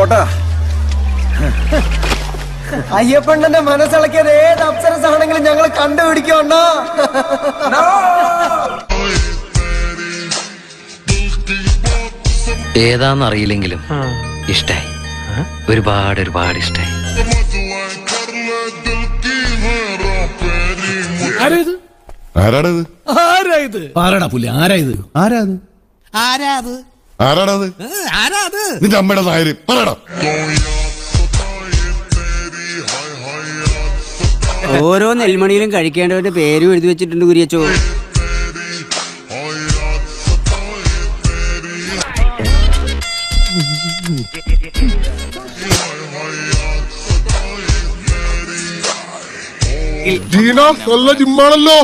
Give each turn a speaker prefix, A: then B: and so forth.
A: പോട്ടാ.
B: അയ്യപ്പണ്ണന്റെ മനസ്സിളക്കിയത് ഏത് അപ്സരസാണെങ്കിലും ഞങ്ങൾ കണ്ടുപിടിക്കണോ?
C: ഏതാന്നറിയില്ലെങ്കിലും ഇഷ്ടായി, ഒരുപാട് ഒരുപാട് ഇഷ്ടായി.
D: നിന്റെ അമ്മയുടെ നായര് പറയടാ.
E: ഓരോ നെൽമണിയിലും കഴിക്കേണ്ടവരുടെ പേരും എഴുതി വെച്ചിട്ടുണ്ട് കുരിയച്ചോ.
D: ജീന നല്ല ജിമ്മാണല്ലോ.